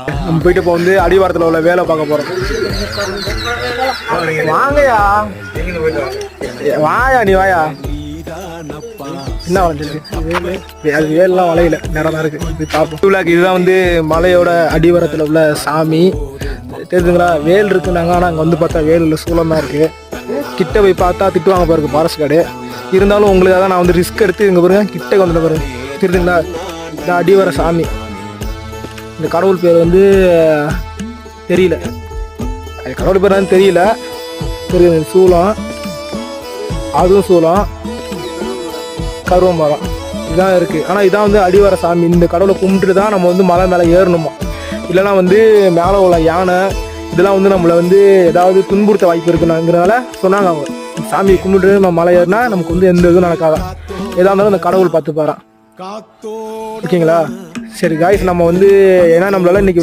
நம்ம போயிட்டு இப்போ வந்து அடிவாரத்தில் உள்ள வேலை பார்க்க போகிறோம். வாங்கயா வாயா நீ வாயா. என்ன வளைஞ்சிருக்கு? அது வேலாம் வளையல நேரம் தான் இருக்குது. இது பார்ப்போம். இதுதான் வந்து மலையோட அடிவாரத்தில் உள்ள சாமி தெரியுதுங்களா? வேல் இருக்குன்னாங்க, ஆனால் அங்கே வந்து பார்த்தா வேல் இல்லை, சூளம் தான் இருக்குது. கிட்ட போய் பார்த்தா திட்டுவாங்க பாருங்க ஃபாரஸ்ட் கார்டு. இருந்தாலும் உங்களுக்காக நான் வந்து ரிஸ்க் எடுத்து இங்கே பாருங்க கிட்ட வந்துட்டு பாருங்க தெரியுதுங்களா? இந்த அடிவார சாமி. இந்த கடவுள் பேர் வந்து தெரியல, அது கடவுள் பேர் தான் தெரியல. தெரியுது சூளம், அதுவும் சூளம், கருவ மரம் இதுதான் இருக்குது. ஆனால் இதான் வந்து அடிவார சாமி. இந்த கடவுளை கும்பிட்டு தான் நம்ம வந்து மலை மேலே ஏறணுமா. இல்லைனா வந்து மேலே உள்ள யானை இதெல்லாம் வந்து நம்மளை வந்து ஏதாவது துன்புறுத்த வாய்ப்பு இருக்குனாங்கிறனால சொன்னாங்க அவங்க. சாமியை கும்பிட்டு நம்ம மலை ஏறினா நமக்கு வந்து எந்த இதுவும் நடக்காதான். எதாக இருந்தாலும் அந்த கடவுள் பார்த்து பாரான். ஓகேங்களா? சரி காய்ஸ், நம்ம வந்து ஏன்னா நம்மளால இன்னைக்கு